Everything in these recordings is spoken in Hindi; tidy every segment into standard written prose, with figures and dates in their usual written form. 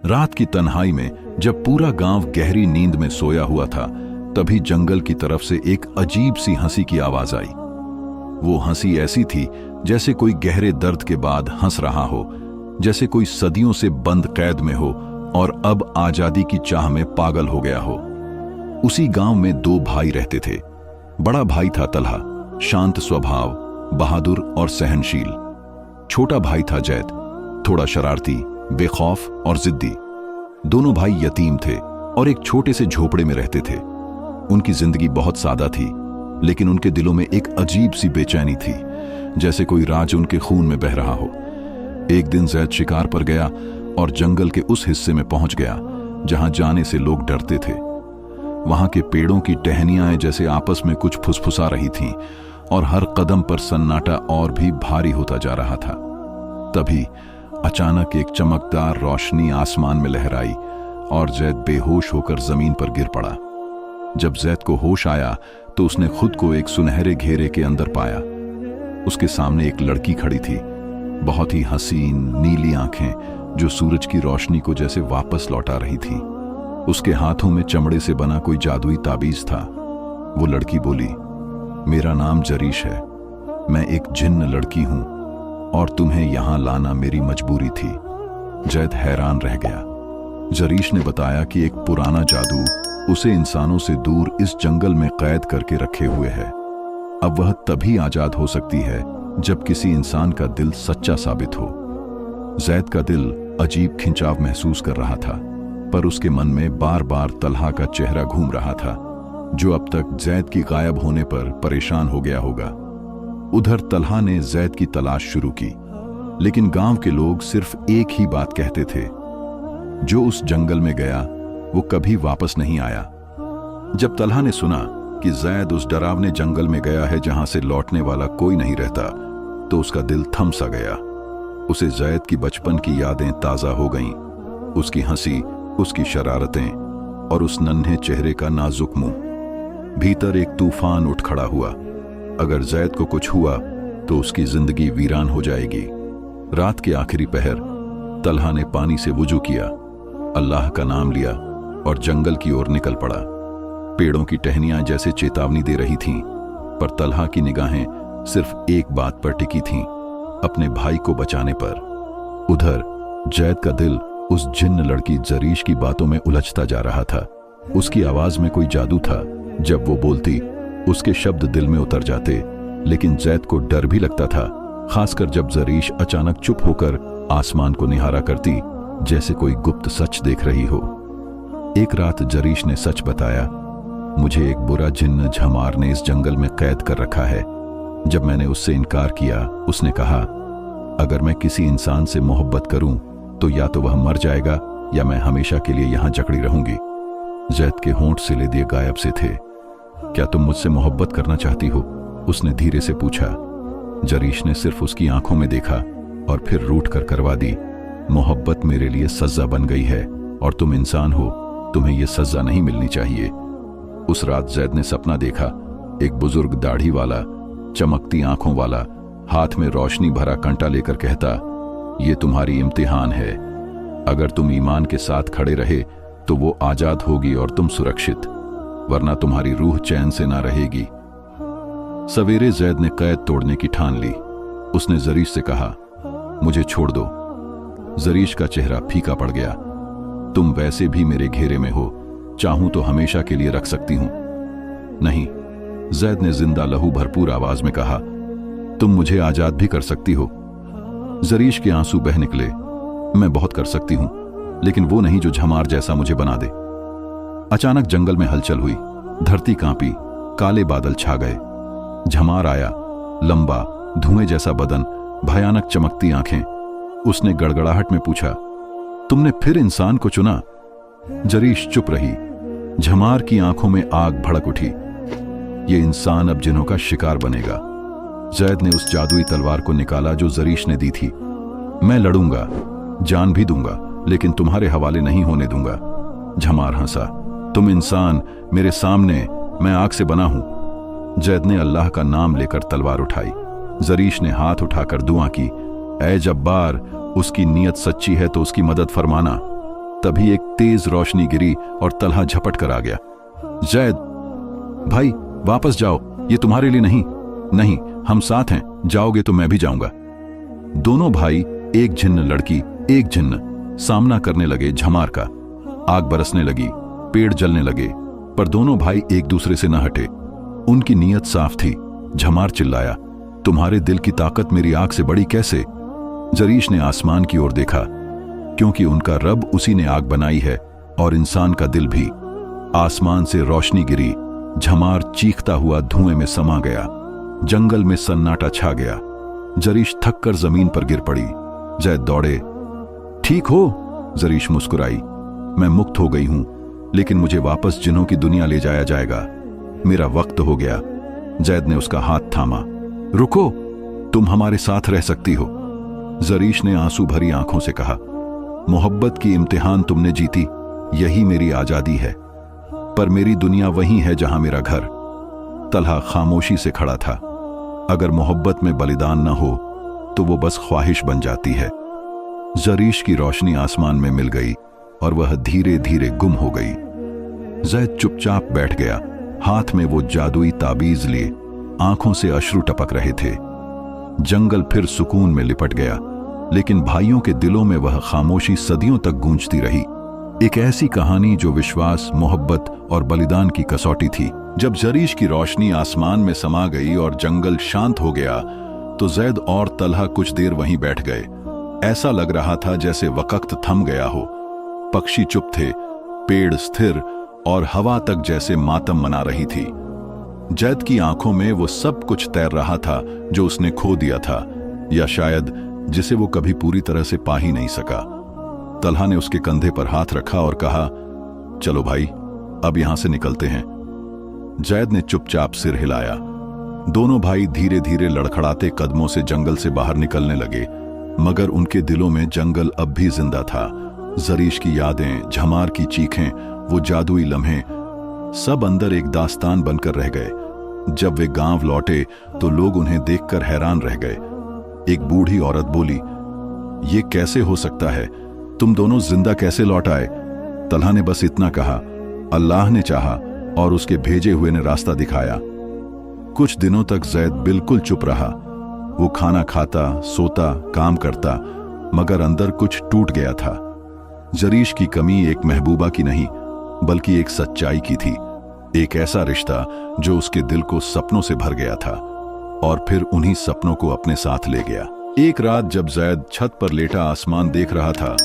रात की तन्हाई में जब पूरा गांव गहरी नींद में सोया हुआ था, तभी जंगल की तरफ से एक अजीब सी हंसी की आवाज आई। वो हंसी ऐसी थी जैसे कोई गहरे दर्द के बाद हंस रहा हो, जैसे कोई सदियों से बंद कैद में हो और अब आजादी की चाह में पागल हो गया हो। उसी गांव में दो भाई रहते थे। बड़ा भाई था तलहा, शांत स्वभाव, बहादुर और सहनशील। छोटा भाई था जैद, थोड़ा शरारती, बेखौफ और जिद्दी। दोनों भाई यतीम थे और एक छोटे से झोपड़े में रहते थे। उनकी जिंदगी बहुत सादा थी, लेकिन उनके दिलों में एक अजीब सी बेचैनी थी, जैसे कोई राज उनके खून में बह रहा हो। एक दिन जैद शिकार पर गया और जंगल के उस हिस्से में पहुंच गया जहां जाने से लोग डरते थे। वहां के पेड़ों की टहनियां जैसे आपस में कुछ फुसफुसा रही थीं और हर कदम पर सन्नाटा और भी भारी होता जा रहा था। तभी अचानक एक चमकदार रोशनी आसमान में लहराई और जैद बेहोश होकर जमीन पर गिर पड़ा। जब जैद को होश आया तो उसने खुद को एक सुनहरे घेरे के अंदर पाया। उसके सामने एक लड़की खड़ी थी, बहुत ही हसीन, नीली आंखें जो सूरज की रोशनी को जैसे वापस लौटा रही थी। उसके हाथों में चमड़े से बना कोई जादुई ताबीज था। वो लड़की बोली, मेरा नाम जरीश है, मैं एक जिन्न लड़की हूं और तुम्हें यहां लाना मेरी मजबूरी थी। जैद हैरान रह गया। जरीश ने बताया कि एक पुराना जादू उसे इंसानों से दूर इस जंगल में कैद करके रखे हुए है। अब वह तभी आजाद हो सकती है जब किसी इंसान का दिल सच्चा साबित हो। जैद का दिल अजीब खिंचाव महसूस कर रहा था, पर उसके मन में बार बार तलहा का चेहरा घूम रहा था, जो अब तक जैद की गायब होने पर परेशान हो गया होगा। उधर तलहा ने जैद की तलाश शुरू की, लेकिन गांव के लोग सिर्फ एक ही बात कहते थे, जो उस जंगल में गया वो कभी वापस नहीं आया। जब तलहा ने सुना कि जैद उस डरावने जंगल में गया है जहां से लौटने वाला कोई नहीं रहता, तो उसका दिल थम सा गया। उसे जैद की बचपन की यादें ताजा हो गईं, उसकी हंसी, उसकी शरारतें और उस नन्हे चेहरे का नाजुक मुंह। भीतर एक तूफान उठ खड़ा हुआ। अगर जैद को कुछ हुआ तो उसकी जिंदगी वीरान हो जाएगी। रात के आखिरी पहर तलहा ने पानी से वुजू किया, अल्लाह का नाम लिया और जंगल की ओर निकल पड़ा। पेड़ों की टहनियां जैसे चेतावनी दे रही थीं, पर तलहा की निगाहें सिर्फ एक बात पर टिकी थीं, अपने भाई को बचाने पर। उधर जैद का दिल उस जिन्न लड़की जरीश की बातों में उलझता जा रहा था। उसकी आवाज में कोई जादू था। जब वो बोलती, उसके शब्द दिल में उतर जाते, लेकिन जैद को डर भी लगता था, खासकर जब जरीश अचानक चुप होकर आसमान को निहारा करती, जैसे कोई गुप्त सच देख रही हो। एक रात जरीश ने सच बताया, मुझे एक बुरा जिन्न झमार ने इस जंगल में कैद कर रखा है। जब मैंने उससे इनकार किया, उसने कहा, अगर मैं किसी इंसान से मोहब्बत करूं तो या तो वह मर जाएगा या मैं हमेशा के लिए यहां जकड़ी रहूंगी। जैद के होंठ सिले दिए गायब से थे। क्या तुम मुझसे मोहब्बत करना चाहती हो? उसने धीरे से पूछा। जरीश ने सिर्फ उसकी आंखों में देखा और फिर रूठ कर करवा दी, मोहब्बत मेरे लिए सजा बन गई है और तुम इंसान हो, तुम्हें यह सजा नहीं मिलनी चाहिए। उस रात जैद ने सपना देखा, एक बुजुर्ग दाढ़ी वाला, चमकती आंखों वाला, हाथ में रोशनी भरा कंटा लेकर कहता, ये तुम्हारी इम्तिहान है। अगर तुम ईमान के साथ खड़े रहे तो वो आजाद होगी और तुम सुरक्षित, वरना तुम्हारी रूह चैन से ना रहेगी। सवेरे जैद ने कैद तोड़ने की ठान ली। उसने जरीश से कहा, मुझे छोड़ दो। जरीश का चेहरा फीका पड़ गया। तुम वैसे भी मेरे घेरे में हो, चाहूं तो हमेशा के लिए रख सकती हूं। नहीं, जैद ने जिंदा लहू भरपूर आवाज में कहा, तुम मुझे आजाद भी कर सकती हो। जरीश के आंसू बह निकले। मैं बहुत कर सकती हूं, लेकिन वो नहीं जो झमार जैसा मुझे बना दे। अचानक जंगल में हलचल हुई, धरती कांपी, काले बादल छा गए। झमार आया, लंबा, धुएं जैसा बदन, भयानक चमकती आंखें। उसने गड़गड़ाहट में पूछा, तुमने फिर इंसान को चुना? जरीश चुप रही। झमार की आंखों में आग भड़क उठी। ये इंसान अब जिन्हों का शिकार बनेगा। जैद ने उस जादुई तलवार को निकाला जो जरीश ने दी थी। मैं लड़ूंगा, जान भी दूंगा, लेकिन तुम्हारे हवाले नहीं होने दूंगा। झमार हंसा, तुम इंसान मेरे सामने, मैं आग से बना हूं। जैद ने अल्लाह का नाम लेकर तलवार उठाई। जरीश ने हाथ उठाकर दुआ की, ऐ जब्बार, उसकी नीयत सच्ची है तो उसकी मदद फरमाना। तभी एक तेज रोशनी गिरी और तलहा झपट कर आ गया। जैद भाई वापस जाओ, ये तुम्हारे लिए नहीं। नहीं, हम साथ हैं, जाओगे तो मैं भी जाऊंगा। दोनों भाई, एक झिन्न लड़की एक झिन्न, सामना करने लगे झमार का। आग बरसने लगी, पेड़ जलने लगे, पर दोनों भाई एक दूसरे से न हटे। उनकी नीयत साफ थी। झमार चिल्लाया, तुम्हारे दिल की ताकत मेरी आग से बड़ी कैसे? जरीश ने आसमान की ओर देखा, क्योंकि उनका रब उसी ने आग बनाई है और इंसान का दिल भी। आसमान से रोशनी गिरी, झमार चीखता हुआ धुएं में समा गया। जंगल में सन्नाटा छा गया। जरीश थक कर जमीन पर गिर पड़ी। जैद दौड़े। ठीक हो? जरीश मुस्कुराई। मैं मुक्त हो गई हूं, लेकिन मुझे वापस जिन्हों की दुनिया ले जाया जाएगा। मेरा वक्त हो गया। जैद ने उसका हाथ थामा। रुको, तुम हमारे साथ रह सकती हो। जरीश ने आंसू भरी आंखों से कहा, मोहब्बत की इम्तिहान तुमने जीती, यही मेरी आजादी है। पर मेरी दुनिया वही है जहां मेरा घर। तलहा खामोशी से खड़ा था। अगर मोहब्बत में बलिदान न हो तो वो बस ख्वाहिश बन जाती है। जरीश की रोशनी आसमान में मिल गई और वह धीरे धीरे गुम हो गई। जैद चुपचाप बैठ गया, हाथ में वो जादुई ताबीज लिए। आंखों से अश्रु टपक रहे थे। जंगल फिर सुकून में लिपट गया, लेकिन भाइयों के दिलों में वह खामोशी सदियों तक गूंजती रही। एक ऐसी कहानी जो विश्वास, मोहब्बत और बलिदान की कसौटी थी। जब जरीश की रोशनी आसमान में समा गई और जंगल शांत हो गया, तो जैद और तलहा कुछ देर वहीं बैठ गए। ऐसा लग रहा था जैसे वक्त थम गया हो। पक्षी चुप थे, पेड़ स्थिर और हवा तक जैसे मातम मना रही थी। जैद की आंखों में वो सब कुछ तैर रहा था जो उसने खो दिया था, या शायद जिसे वो कभी पूरी तरह से पा ही नहीं सका। तलहा ने उसके कंधे पर हाथ रखा और कहा, चलो भाई, अब यहां से निकलते हैं। जैद ने चुपचाप सिर हिलाया। दोनों भाई धीरे धीरे लड़खड़ाते कदमों से जंगल से बाहर निकलने लगे, मगर उनके दिलों में जंगल अब भी जिंदा था। जरीश की यादें, झमार की चीखें, वो जादुई लम्हे, सब अंदर एक दास्तान बनकर रह गए। जब वे गांव लौटे तो लोग उन्हें देखकर हैरान रह गए। एक बूढ़ी औरत बोली, ये कैसे हो सकता है? तुम दोनों जिंदा कैसे लौट आए? तलहा ने बस इतना कहा, अल्लाह ने चाहा और उसके भेजे हुए ने रास्ता दिखाया। कुछ दिनों तक जैद बिल्कुल चुप रहा। वो खाना खाता, सोता, काम करता, मगर अंदर कुछ टूट गया था। जरीश की कमी एक महबूबा की नहीं, बल्कि एक सच्चाई की थी। एक ऐसा रिश्ता जो उसके दिल को सपनों से भर गया था और फिर उन्हीं सपनों को अपने साथ ले गया। एक रात जब जैद छत पर लेटा आसमान देख रहा था,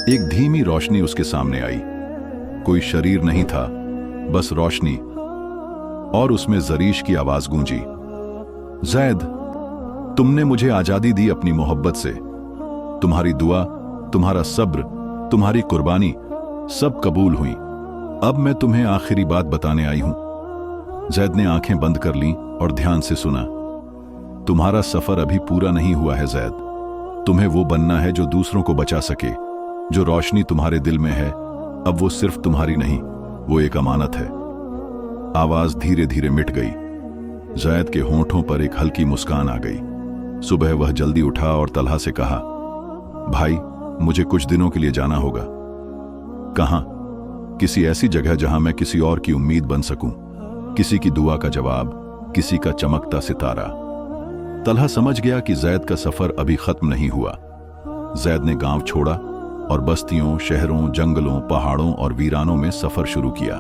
एक धीमी रोशनी उसके सामने आई। कोई शरीर नहीं था, बस रोशनी, और उसमें जरीश की आवाज गूंजी, जैद, तुमने मुझे आजादी दी अपनी मोहब्बत से। तुम्हारी दुआ, तुम्हारा सब्र, तुम्हारी कुर्बानी सब कबूल हुई। अब मैं तुम्हें आखिरी बात बताने आई हूं। जैद ने आंखें बंद कर लीं और ध्यान से सुना। तुम्हारा सफर अभी पूरा नहीं हुआ है जैद। तुम्हें वो बनना है जो दूसरों को बचा सके। जो रोशनी तुम्हारे दिल में है, अब वो सिर्फ तुम्हारी नहीं, वो एक अमानत है। आवाज धीरे धीरे मिट गई। जैद के होंठों पर एक हल्की मुस्कान आ गई। सुबह वह जल्दी उठा और तलहा से कहा, भाई, मुझे कुछ दिनों के लिए जाना होगा। कहां? किसी ऐसी जगह जहां मैं किसी और की उम्मीद बन सकूं, किसी की दुआ का जवाब, किसी का चमकता सितारा। तलहा समझ गया कि जैद का सफर अभी खत्म नहीं हुआ। जैद ने गांव छोड़ा और बस्तियों, शहरों, जंगलों, पहाड़ों और वीरानों में सफर शुरू किया।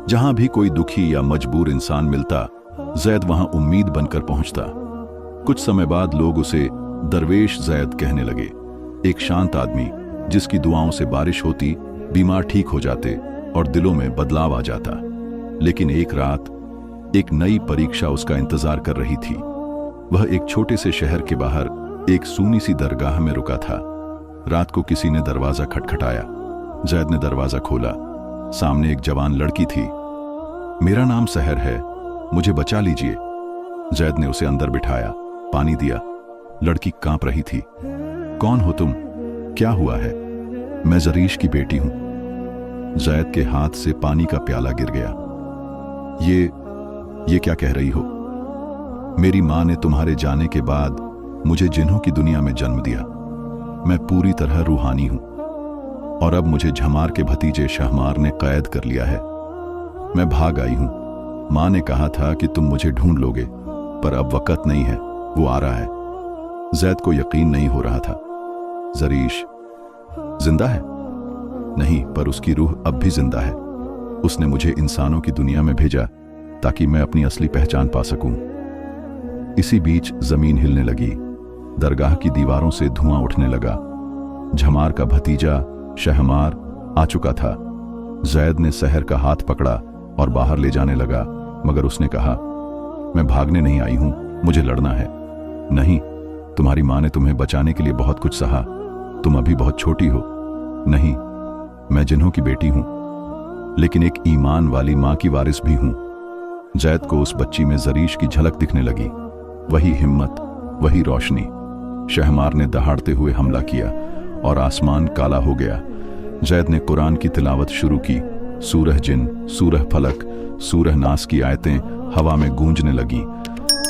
जहां भी कोई दुखी या मजबूर इंसान मिलता, जैद वहां उम्मीद बनकर पहुंचता। कुछ समय बाद लोग उसे दरवेश जैद कहने लगे। एक शांत आदमी जिसकी दुआओं से बारिश होती, बीमार ठीक हो जाते और दिलों में बदलाव आ जाता। लेकिन एक रात एक नई परीक्षा उसका इंतजार कर रही थी। वह एक छोटे से शहर के बाहर एक सूनी सी दरगाह में रुका था। रात को किसी ने दरवाजा खटखटाया। जैद ने दरवाजा खोला। सामने एक जवान लड़की थी। मेरा नाम सहर है, मुझे बचा लीजिए। जैद ने उसे अंदर बिठाया, पानी दिया। लड़की कांप रही थी। कौन हो तुम? क्या हुआ है? मैं जरीश की बेटी हूं। जैद के हाथ से पानी का प्याला गिर गया। ये क्या कह रही हो? मेरी मां ने तुम्हारे जाने के बाद मुझे जिन्हों की दुनिया में जन्म दिया। मैं पूरी तरह रूहानी हूं। और अब मुझे झमार के भतीजे शाहमार ने कैद कर लिया है। मैं भाग आई हूं। मां ने कहा था कि तुम मुझे ढूंढ लोगे, पर अब वक्त नहीं है, वो आ रहा है। जैद को यकीन नहीं हो रहा था। जरीश जिंदा है? नहीं, पर उसकी रूह अब भी जिंदा है। उसने मुझे इंसानों की दुनिया में भेजा ताकि मैं अपनी असली पहचान पा सकूं। इसी बीच जमीन हिलने लगी। दरगाह की दीवारों से धुआं उठने लगा। झमार का भतीजा शाहमार आ चुका था। जैद ने सहर का हाथ पकड़ा और बाहर ले जाने लगा, मगर उसने कहा, मैं भागने नहीं आई हूं, मुझे लड़ना है। नहीं, तुम्हारी मां ने तुम्हें बचाने के लिए बहुत कुछ सहा, तुम अभी बहुत छोटी हो। नहीं, मैं जिन्हों की बेटी हूं, लेकिन एक ईमान वाली मां की वारिस भी हूं। जैद को उस बच्ची में जरीश की झलक दिखने लगी। वही हिम्मत, वही रोशनी। शाहमार ने दहाड़ते हुए हमला किया और आसमान काला हो गया। जैद ने कुरान की तिलावत शुरू की। सूरह जिन, सूरह फलक, सूरह नास की आयतें हवा में गूंजने लगीं।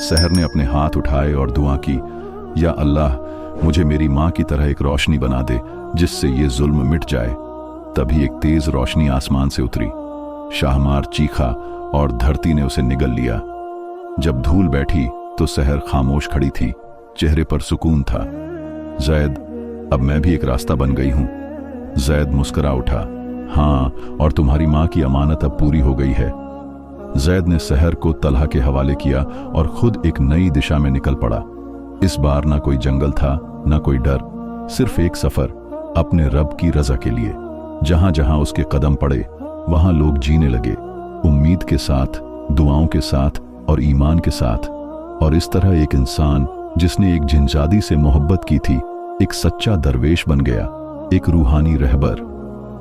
सहर ने अपने हाथ उठाए और दुआ की, या अल्लाह, मुझे मेरी मां की तरह एक रोशनी बना दे जिससे ये जुल्म मिट जाए। तभी एक तेज रोशनी आसमान से उतरी। शाहमार चीखा और धरती ने उसे निगल लिया। जब धूल बैठी तो सहर खामोश खड़ी थी, चेहरे पर सुकून था। जैद, अब मैं भी एक रास्ता बन गई हूं। जैद मुस्कुरा उठा। हाँ, और तुम्हारी मां की अमानत अब पूरी हो गई है। जैद ने सहर को तलहा के हवाले किया और खुद एक नई दिशा में निकल पड़ा। इस बार ना कोई जंगल था, ना कोई डर, सिर्फ एक सफर अपने रब की रजा के लिए। जहां जहां उसके कदम पड़े वहां लोग जीने लगे, उम्मीद के साथ, दुआओं के साथ और ईमान के साथ। और इस तरह एक इंसान जिसने एक जिनजादी से मोहब्बत की थी, एक सच्चा दरवेश बन गया, एक रूहानी रहबर।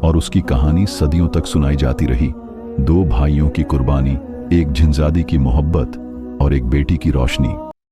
और उसकी कहानी सदियों तक सुनाई जाती रही। दो भाइयों की कुर्बानी, एक जिनजादी की मोहब्बत और एक बेटी की रोशनी।